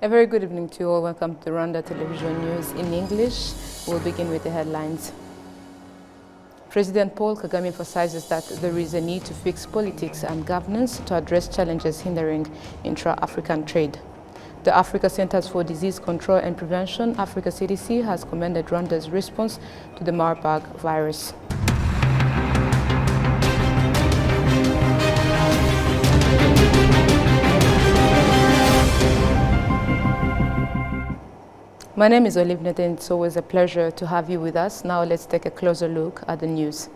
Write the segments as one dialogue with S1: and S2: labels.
S1: A very good evening to you all. Welcome to Rwanda Television News in English. We'll begin with the headlines. President Paul Kagame emphasizes that there is a need to fix politics and governance to address challenges hindering intra-African trade. The Africa Centers for Disease Control and Prevention, Africa CDC, has commended Rwanda's response to the Marburg virus. My name is Olive Nathan. It's always a pleasure to have you with us. Now let's take a closer look at the news.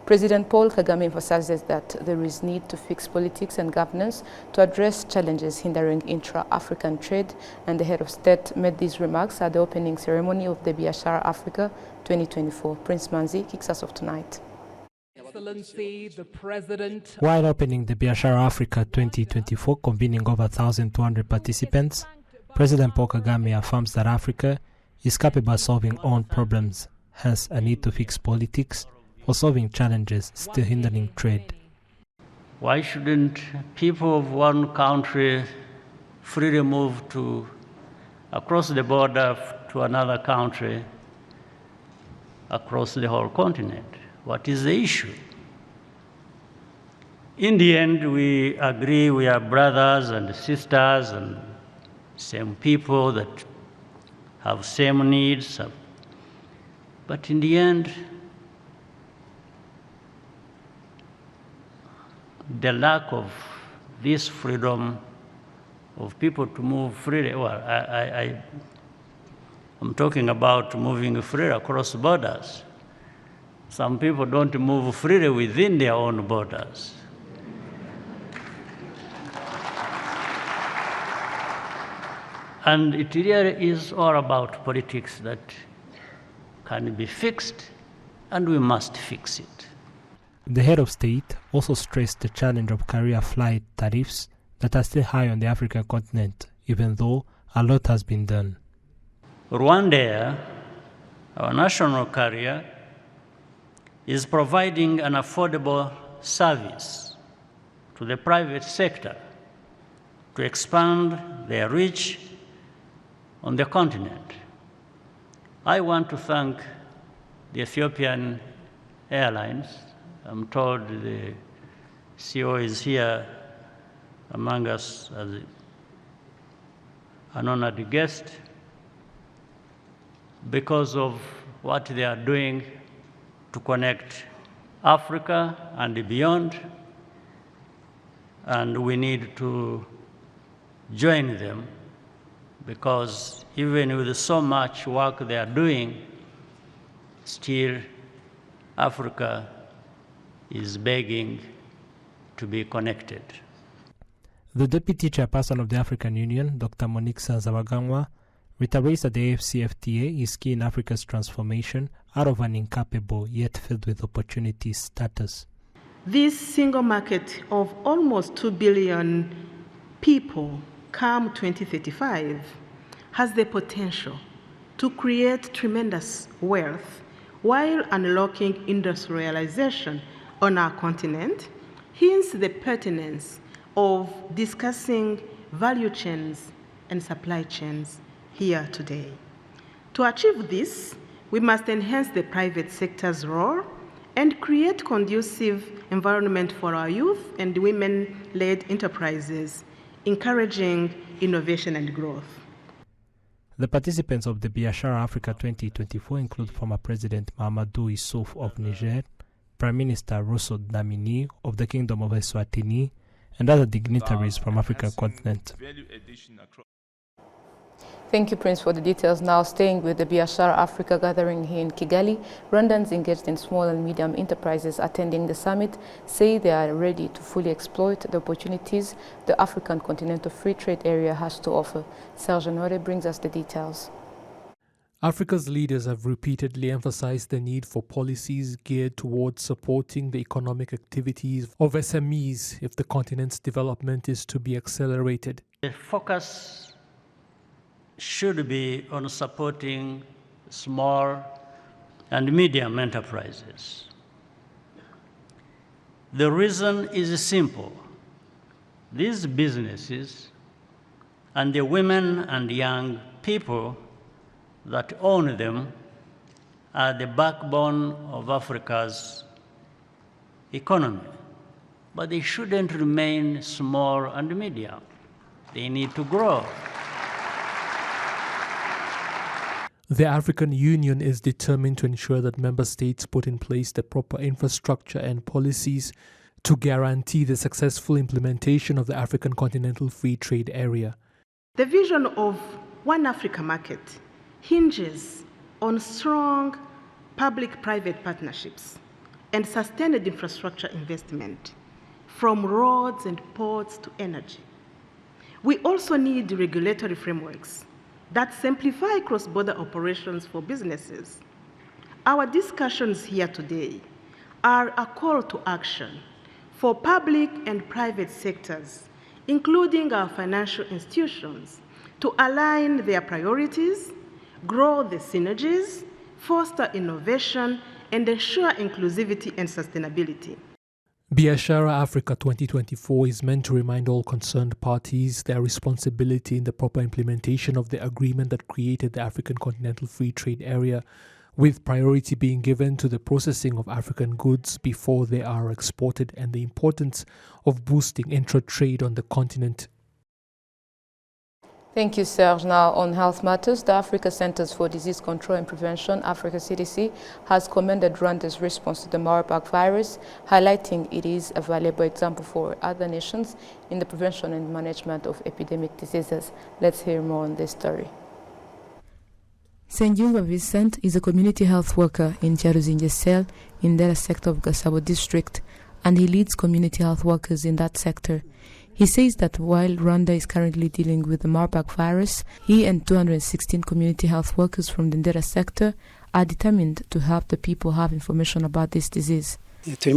S1: President Paul Kagame emphasizes that there is need to fix politics and governance to address challenges hindering intra-African trade, and the head of state made these remarks at the opening ceremony of the Biashara Africa 2024. Prince Manzi kicks us off tonight.
S2: Excellency, the President.
S3: While opening the Biashara Africa 2024, convening over 1,200 participants, President Paul Kagame affirms that Africa is capable of solving own problems, hence a need to fix politics for solving challenges still hindering trade.
S4: Why shouldn't people of one country freely move across the border to another country, across the whole continent? What is the issue? In the end, we agree we are brothers and sisters and same people that have same needs. But in the end, the lack of this freedom of people to move freely, well, I'm talking about moving freely across borders. Some people don't move freely within their own borders. And it really is all about politics that can be fixed, and we must fix it.
S3: The head of state also stressed the challenge of carrier flight tariffs that are still high on the African continent, even though a lot has been done.
S4: Rwanda, our national carrier, is providing an affordable service to the private sector to expand their reach on the continent. I want to thank the Ethiopian Airlines. I'm told the CEO is here among us as an honored guest because of what they are doing to connect Africa and beyond, and we need to join them, because even with so much work they are doing, still Africa is begging to be connected.
S3: The Deputy Chairperson of the African Union, Dr. Monique Sanzabaganwa, reiterates that the AFCFTA is key in Africa's transformation out of an incapable yet filled with opportunities status.
S5: This single market of almost 2 billion people come 2035 has the potential to create tremendous wealth while unlocking industrialization on our continent, hence the pertinence of discussing value chains and supply chains here today. To achieve this, we must enhance the private sector's role and create conducive environment for our youth and women-led enterprises, encouraging innovation and growth.
S3: The participants of the Biashara Africa 2024 include former President Mahamadou Issouf of Niger, Prime Minister Rosso Dlamini of the Kingdom of Eswatini, and other dignitaries from the African continent.
S1: Thank you, Prince, for the details. Now, staying with the Biashara Africa gathering here in Kigali, Rwandans engaged in small and medium enterprises attending the summit say they are ready to fully exploit the opportunities the African Continental Free Trade Area has to offer. Serge Honore brings us the details.
S6: Africa's leaders have repeatedly emphasized the need for policies geared towards supporting the economic activities of SMEs if the continent's development is to be accelerated.
S4: The focus should be on supporting small and medium enterprises. The reason is simple. These businesses And the women and young people that own them are the backbone of Africa's economy. But they shouldn't remain small and medium. They need to grow.
S6: The African Union is determined to ensure that member states put in place the proper infrastructure and policies to guarantee the successful implementation of the African Continental Free Trade Area.
S5: The vision of One Africa Market hinges on strong public-private partnerships and sustained infrastructure investment, from roads and ports to energy. We also need regulatory frameworks that simplify cross-border operations for businesses. Our discussions here today are a call to action for public and private sectors, including our financial institutions, to align their priorities, grow the synergies, foster innovation, and ensure inclusivity and sustainability.
S6: Biashara Africa 2024 is meant to remind all concerned parties their responsibility in the proper implementation of the agreement that created the African Continental Free Trade Area, with priority being given to the processing of African goods before they are exported, and the importance of boosting intra-trade on the continent.
S1: Thank you, Serge. Now, on health matters, the Africa Centers for Disease Control and Prevention, Africa CDC, has commended Rwanda's response to the Marburg virus, highlighting it is a valuable example for other nations in the prevention and management of epidemic diseases. Let's hear more on this story. Senjumba Vincent is a community health worker in Charuzingesel in the sector of Gasabo district, and he leads community health workers in that sector. He says that while Rwanda is currently dealing with the Marburg virus, he and 216 community health workers from the Ndera sector are determined to help the people have information about this disease.
S3: We are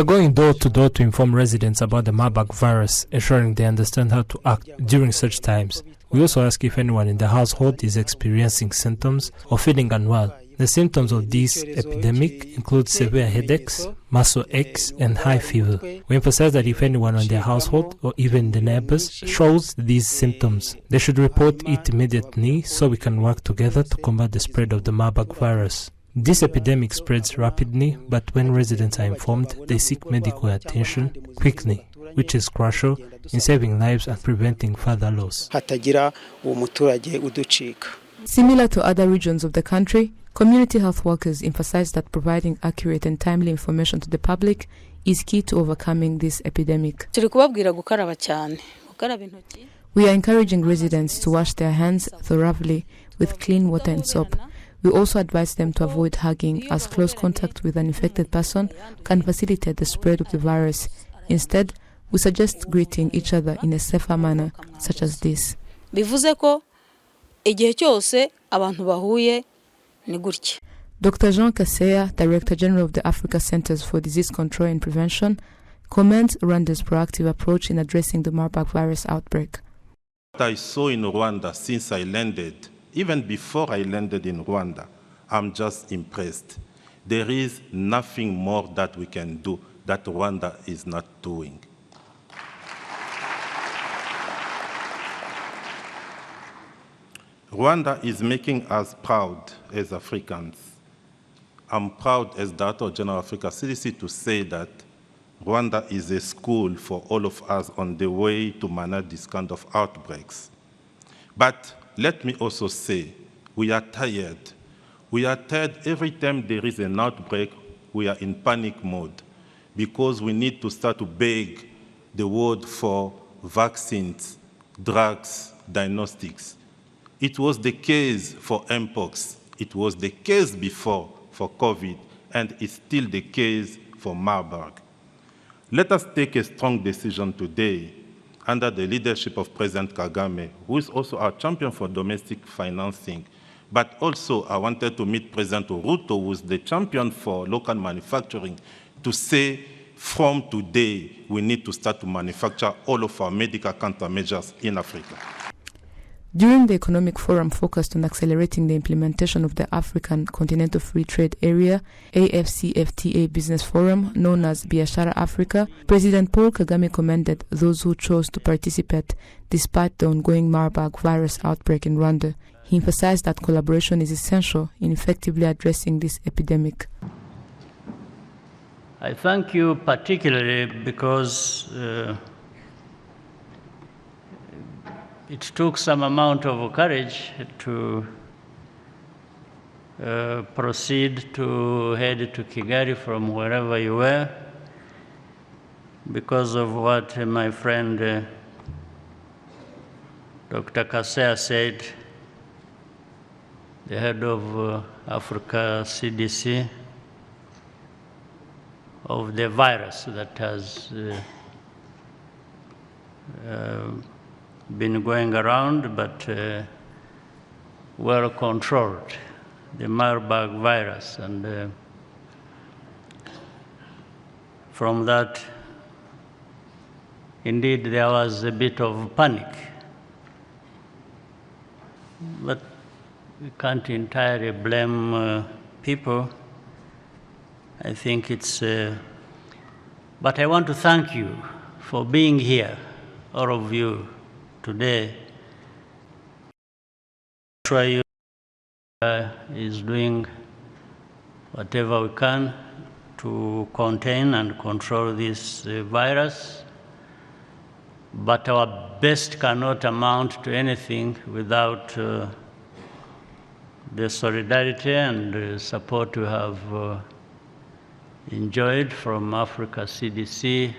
S3: going door to door to inform residents about the Marburg virus, ensuring they understand how to act during such times. We also ask if anyone in the household is experiencing symptoms or feeling unwell. The symptoms of this epidemic include severe headaches, muscle aches, and high fever. We emphasize that if anyone in their household or even the neighbors shows these symptoms, they should report it immediately so we can work together to combat the spread of the Marburg virus. This epidemic spreads rapidly, but when residents are informed, they seek medical attention quickly, which is crucial in saving lives and preventing further loss.
S1: Similar to other regions of the country, community health workers emphasize that providing accurate and timely information to the public is key to overcoming this epidemic. We are encouraging residents to wash their hands thoroughly with clean water and soap. We also advise them to avoid hugging, as close contact with an infected person can facilitate the spread of the virus. Instead, we suggest greeting each other in a safer manner, such as this. Dr. Jean Kaseya, Director General of the Africa Centers for Disease Control and Prevention, commends Rwanda's proactive approach in addressing the Marburg virus outbreak.
S7: What I saw in Rwanda since I landed, even before I landed in Rwanda, I'm just impressed. There is nothing more that we can do that Rwanda is not doing. Rwanda is making us proud as Africans. I'm proud as Director General of Africa CDC to say that Rwanda is a school for all of us on the way to manage this kind of outbreaks. But let me also say, we are tired. We are tired every time there is an outbreak, we are in panic mode because we need to start to beg the world for vaccines, drugs, diagnostics. It was the case for Mpox. It was the case before for COVID, and it's still the case for Marburg. Let us take a strong decision today under the leadership of President Kagame, who is also our champion for domestic financing. But also, I wanted to meet President Ruto, who is the champion for local manufacturing, to say, from today, we need to start to manufacture all of our medical countermeasures in Africa.
S1: During the Economic Forum focused on accelerating the implementation of the African Continental Free Trade Area AfCFTA Business Forum, known as Biashara Africa, President Paul Kagame commended those who chose to participate despite the ongoing Marburg virus outbreak in Rwanda. He emphasized that collaboration is essential in effectively addressing this epidemic.
S4: I thank you particularly because it took some amount of courage to proceed to head to Kigali from wherever you were, because of what my friend Dr. Kaseya said, the head of Africa CDC, of the virus that has been going around, but well controlled, the Marburg virus. And from that, indeed, there was a bit of panic. But we can't entirely blame people. I think it's, but I want to thank you for being here, all of you, today. I'm sure you is doing whatever we can to contain and control this virus, but our best cannot amount to anything without the solidarity and support we have enjoyed from Africa CDC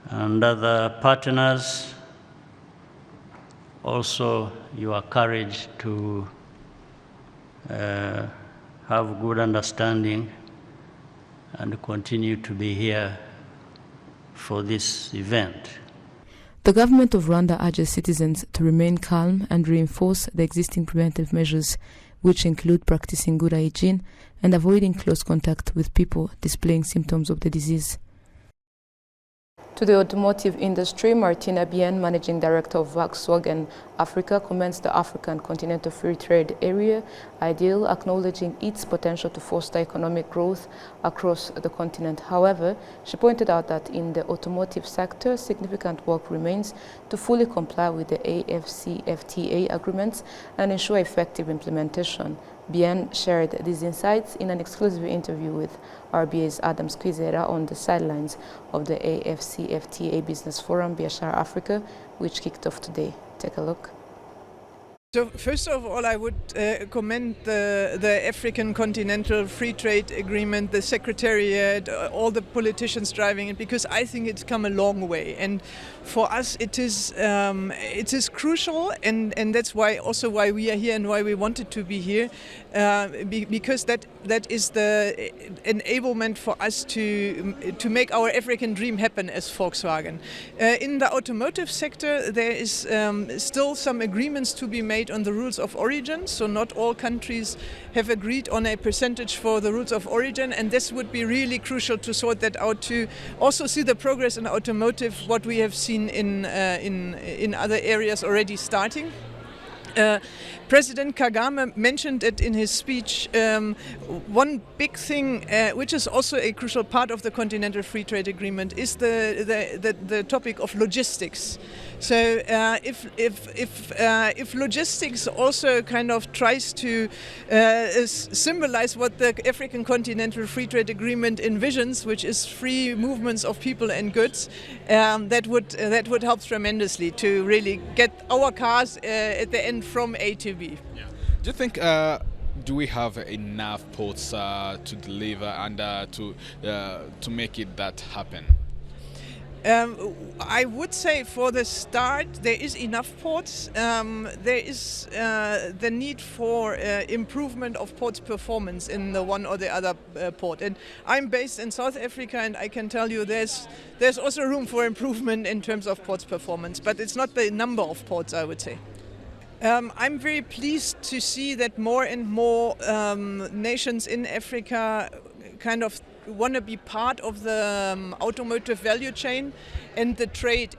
S4: and other partners. Also, your courage to have good understanding and continue to be here for this event.
S1: The government of Rwanda urges citizens to remain calm and reinforce the existing preventive measures, which include practicing good hygiene and avoiding close contact with people displaying symptoms of the disease. To the automotive industry, Martina Bien, Managing Director of Volkswagen Africa, commends the African Continental Free Trade Area ideal, acknowledging its potential to foster economic growth across the continent. However, she pointed out that in the automotive sector, significant work remains to fully comply with the AfCFTA agreements and ensure effective implementation. Bien shared these insights in an exclusive interview with RBA's Adam Squizera on the sidelines of the AfCFTA Business Forum, Biashara Africa, which kicked off today. Take a look.
S8: So first of all, I would commend the African Continental Free Trade Agreement, the Secretariat, all the politicians driving it, because I think it's come a long way. And for us, it is crucial, and that's why we are here and why we wanted to be here, because that is the enablement for us to make our African dream happen as Volkswagen. In the automotive sector, there is still some agreements to be made on the rules of origin, so not all countries have agreed on a percentage for the rules of origin, and this would be really crucial to sort that out, to also see the progress in automotive, what we have seen in other areas already starting. President Kagame mentioned it in his speech. One big thing, which is also a crucial part of the Continental Free Trade Agreement, is the topic of logistics. So if logistics also kind of tries to symbolize what the African Continental Free Trade Agreement envisions, which is free movements of people and goods, that would help tremendously to really get our cars at the end from A to B.
S9: Yeah. Do you think do we have enough ports to deliver and to make it that happen?
S8: I would say for the start there is enough ports. There is the need for improvement of ports performance in the one or the other port. And I'm based in South Africa, and I can tell you there's also room for improvement in terms of ports performance, but it's not the number of ports, I would say. I'm very pleased to see that more and more nations in Africa kind of want to be part of the automotive value chain, and the trade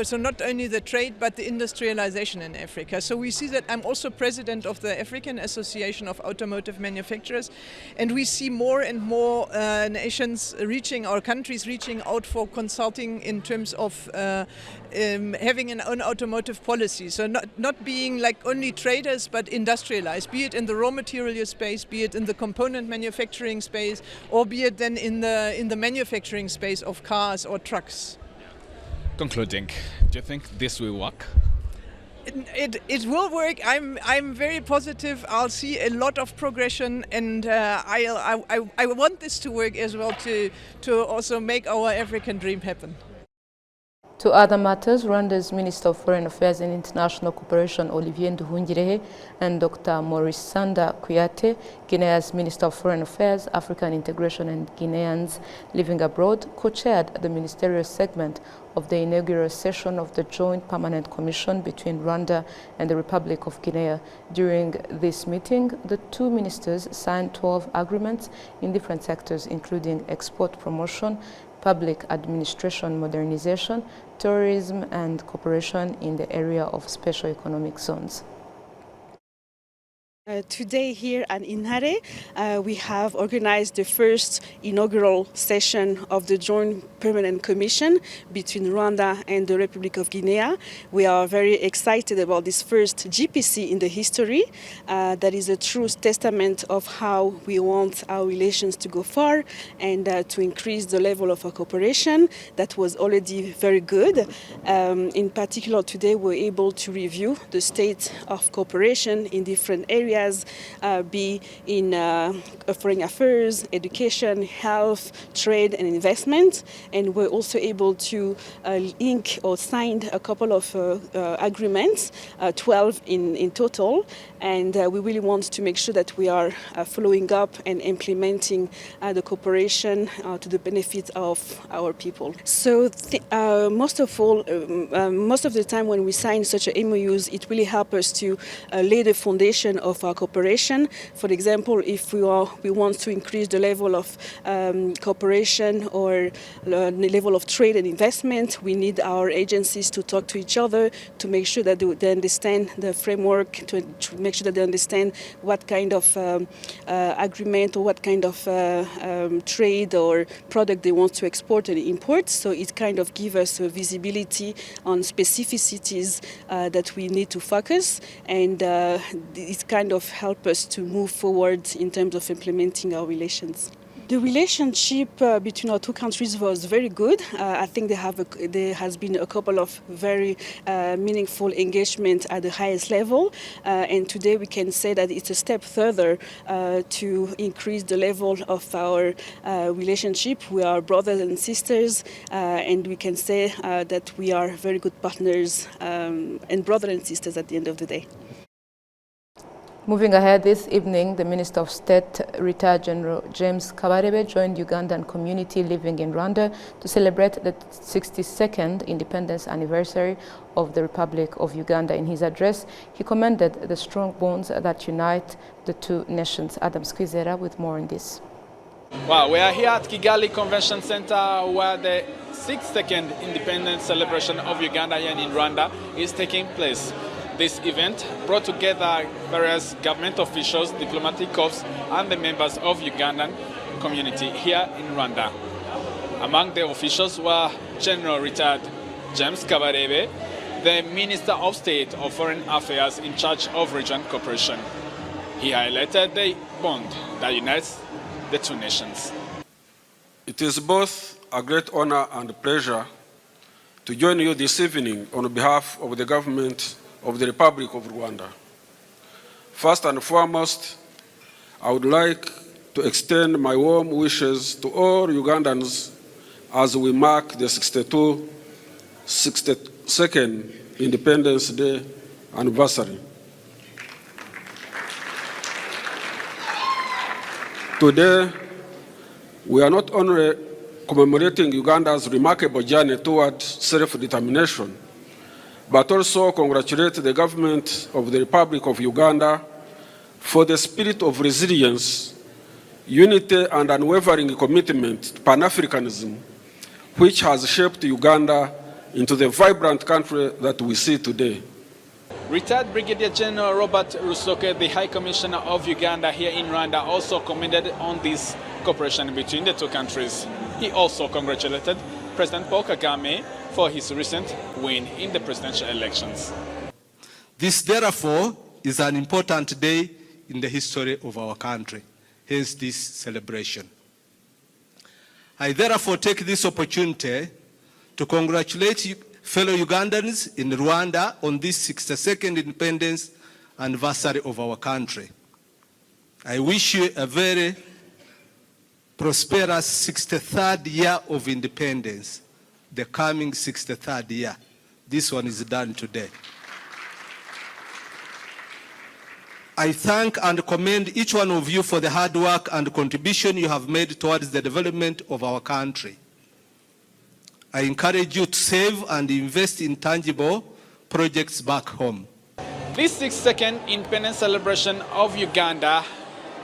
S8: so not only the trade but the industrialization in Africa. So we see that I'm also president of the African Association of Automotive Manufacturers, and we see more and more nations countries reaching out for consulting in terms of having an own automotive policy. So not being like only traders but industrialized, be it in the raw material space, be it in the component manufacturing space, or be it then in the manufacturing space of cars or trucks.
S9: Concluding, do you think this will work?
S8: It will work. I'm very positive. I'll see a lot of progression, and I want this to work as well to also make our African dream happen.
S1: To other matters, Rwanda's Minister of Foreign Affairs and International Cooperation, Olivier Nduhungirehe, and Dr. Maurice Sanda Kuyate, Guinea's Minister of Foreign Affairs, African Integration and Guineans Living Abroad, co-chaired the ministerial segment of the inaugural session of the Joint Permanent Commission between Rwanda and the Republic of Guinea. During this meeting, the two ministers signed 12 agreements in different sectors, including export promotion, public administration modernization, tourism and cooperation in the area of special economic zones.
S10: Today here at Inhare, we have organized the first inaugural session of the Joint Permanent Commission between Rwanda and the Republic of Guinea. We are very excited about this first GPC in the history. That is a true testament of how we want our relations to go far and to increase the level of our cooperation that was already very good. In particular, today we're able to review the state of cooperation in different areas, be in foreign affairs, education, health, trade and investment. And we're also able to ink or sign a couple of agreements, 12 in total. And we really want to make sure that we are following up and implementing the cooperation to the benefit of our people. So most of the time when we sign such MOUs, it really helps us to lay the foundation of our cooperation. For example, if we want to increase the level of cooperation or the level of trade and investment, we need our agencies to talk to each other to make sure that they understand the framework, to make sure that they understand what kind of agreement or what kind of trade or product they want to export and import. So it kind of gives us a visibility on specificities that we need to focus, and it kind of helps us to move forward in terms of implementing our relations. The relationship between our two countries was very good. I think there has been a couple of very meaningful engagement at the highest level, and today we can say that it's a step further to increase the level of our relationship. We are brothers and sisters, and we can say that we are very good partners and brothers and sisters at the end of the day.
S1: Moving ahead, this evening, the Minister of State, retired General James Kabarebe, joined Ugandan community living in Rwanda to celebrate the 62nd independence anniversary of the Republic of Uganda. In his address, he commended the strong bonds that unite the two nations. Adam Squizera with more on this.
S9: Well, we are here at Kigali Convention Center where the 62nd independence celebration of Uganda and in Rwanda is taking place. This event brought together various government officials, diplomatic corps, and the members of Ugandan community here in Rwanda. Among the officials were General retired James Kabarebe, the Minister of State of Foreign Affairs in charge of region cooperation. He highlighted the bond that unites the two nations.
S11: It is both a great honor and pleasure to join you this evening on behalf of the government of the Republic of Rwanda. First and foremost, I would like to extend my warm wishes to all Ugandans as we mark the 62nd Independence Day anniversary. Today, we are not only commemorating Uganda's remarkable journey toward self-determination, but also congratulate the government of the Republic of Uganda for the spirit of resilience, unity, and unwavering commitment to Pan-Africanism, which has shaped Uganda into the vibrant country that we see today.
S9: Retired Brigadier General Robert Rusoke, the High Commissioner of Uganda here in Rwanda, also commented on this cooperation between the two countries. He also congratulated President Paul Kagame for his recent win in the presidential elections.
S12: This, therefore, is an important day in the history of our country, hence this celebration. I therefore take this opportunity to congratulate fellow Ugandans in Rwanda on this 62nd independence anniversary of our country. I wish you a very prosperous 63rd year of independence, the coming 63rd year. This one is done today. I thank and commend each one of you for the hard work and contribution you have made towards the development of our country. I encourage you to save and invest in tangible projects back home.
S9: This 62nd independence celebration of Uganda,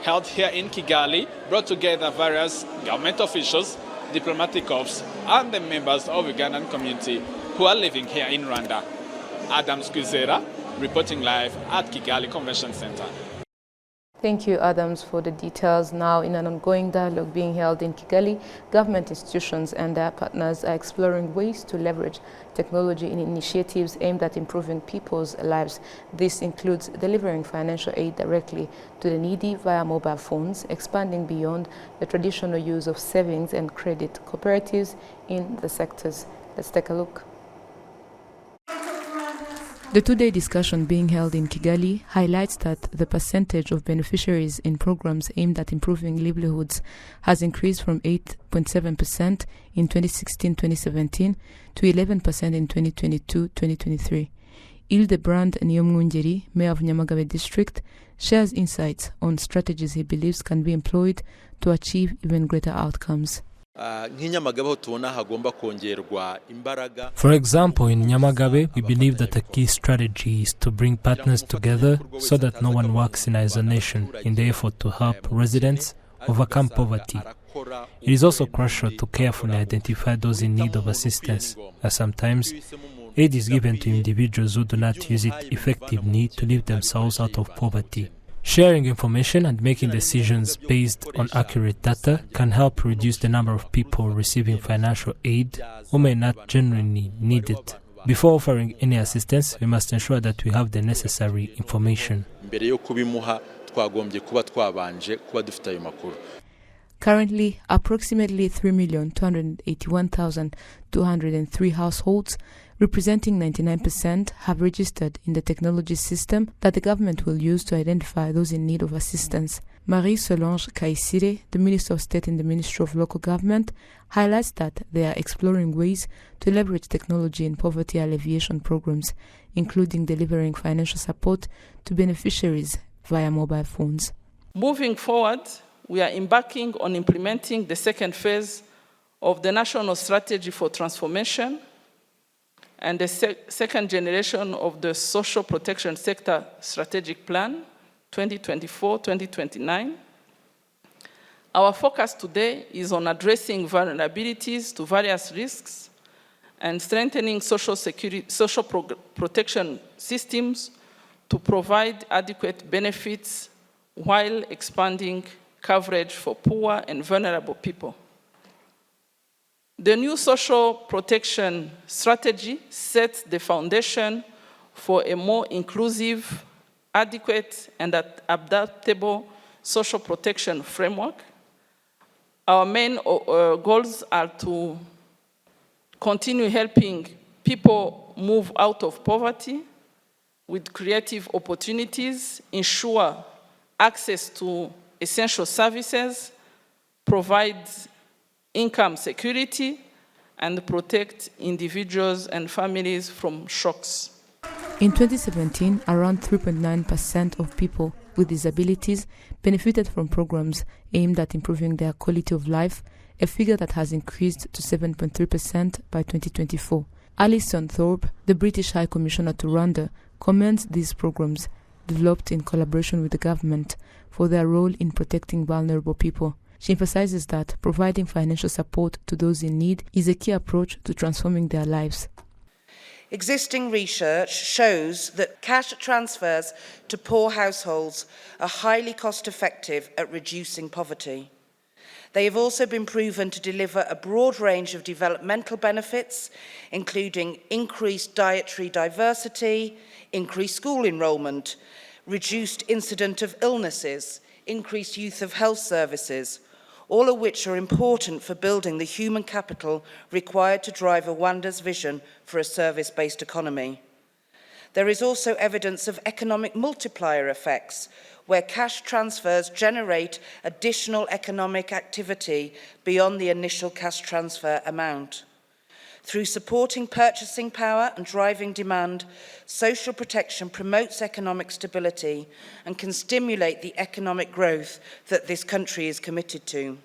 S9: held here in Kigali, brought together various government officials, diplomatic corps, and the members of the Ugandan community who are living here in Rwanda. Adam Squizera, reporting live at Kigali Convention Center.
S1: Thank you, Adams, for the details. Now, in an ongoing dialogue being held in Kigali, government institutions and their partners are exploring ways to leverage technology in initiatives aimed at improving people's lives. This includes delivering financial aid directly to the needy via mobile phones, expanding beyond the traditional use of savings and credit cooperatives in the sectors. Let's take a look. The two-day discussion being held in Kigali highlights that the percentage of beneficiaries in programs aimed at improving livelihoods has increased from 8.7% in 2016-2017 to 11% in 2022-2023. Hildebrand Niyomwungeri, Mayor of Nyamagabe District, shares insights on strategies he believes can be employed to achieve even greater outcomes.
S3: For example, in Nyamagabe, we believe that a key strategy is to bring partners together so that no one works in isolation in the effort to help residents overcome poverty. It is also crucial to carefully identify those in need of assistance, as sometimes aid is given to individuals who do not use it effectively to lift themselves out of poverty. Sharing information and making decisions based on accurate data can help reduce the number of people receiving financial aid who may not genuinely need it. Before offering any assistance, we must ensure that we have the necessary information.
S1: Currently, approximately 3,281,203 households, representing 99%, have registered in the technology system that the government will use to identify those in need of assistance. Marie-Solange Kaisire, the Minister of State in the Ministry of Local Government, highlights that they are exploring ways to leverage technology in poverty alleviation programs, including delivering financial support to beneficiaries via mobile phones.
S13: Moving forward, we are embarking on implementing the second phase of the National Strategy for Transformation and the second generation of the Social Protection Sector Strategic Plan, 2024-2029. Our focus today is on addressing vulnerabilities to various risks and strengthening social protection systems to provide adequate benefits while expanding coverage for poor and vulnerable people. The new social protection strategy sets the foundation for a more inclusive, adequate, and adaptable social protection framework. Our main goals are to continue helping people move out of poverty with creative opportunities, ensure access to essential services, provide income security, and protect individuals and families from shocks.
S1: In 2017, around 3.9% of people with disabilities benefited from programs aimed at improving their quality of life, a figure that has increased to 7.3% by 2024. Alison Thorpe, the British High Commissioner to Rwanda, commends these programs developed in collaboration with the government for their role in protecting vulnerable people. She emphasizes that providing financial support to those in need is a key approach to transforming their lives.
S14: Existing research shows that cash transfers to poor households are highly cost-effective at reducing poverty. They have also been proven to deliver a broad range of developmental benefits, including increased dietary diversity, increased school enrolment, reduced incidence of illnesses, increased use of health services, all of which are important for building the human capital required to drive Rwanda's vision for a service-based economy. There is also evidence of economic multiplier effects, where cash transfers generate additional economic activity beyond the initial cash transfer amount. Through supporting purchasing power and driving demand, social protection promotes economic stability and can stimulate the economic growth that this country is committed to.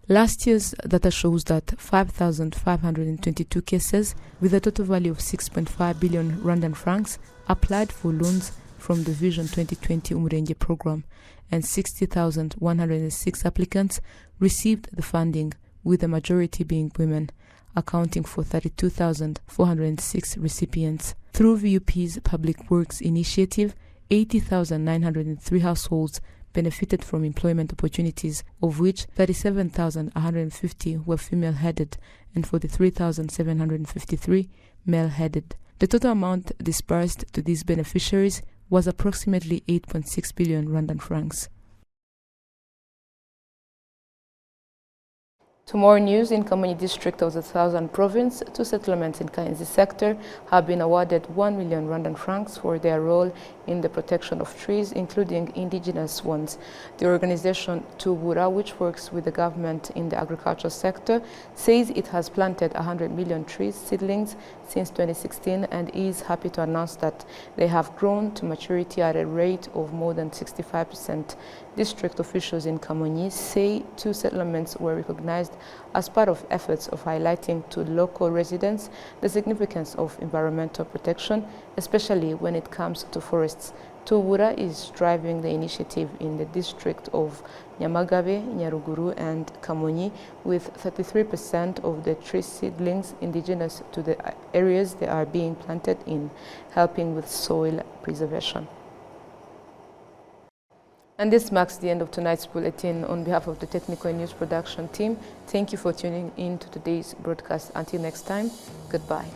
S1: Last year's data shows that 5,522 cases with a total value of 6.5 billion Rwandan francs applied for loans from the Vision 2020 Umurenge program, and 60,106 applicants received the funding, with the majority being women, accounting for 32,406 recipients. Through VUP's Public Works initiative, 80,903 households benefited from employment opportunities, of which 37,150 were female-headed and 43,753 male-headed. The total amount disbursed to these beneficiaries was approximately 8.6 billion Rwandan francs. To more news, in Kamonyi district of the Southern Province, 2 settlements in Kainzi sector have been awarded 1 million Rwandan francs for their role in the protection of trees, including indigenous ones. The organization Tubura, which works with the government in the agricultural sector, says it has planted 100 million trees seedlings since 2016 and is happy to announce that they have grown to maturity at a rate of more than 65%. District officials in Kamonyi say 2 settlements were recognized as part of efforts of highlighting to local residents the significance of environmental protection, especially when it comes to forests. Tubura is driving the initiative in the district of Nyamagabe, Nyaruguru and Kamonyi, with 33% of the tree seedlings indigenous to the areas they are being planted in, helping with soil preservation. And this marks the end of tonight's bulletin. On behalf of the technical news production team, thank you for tuning in to today's broadcast. Until next time, goodbye.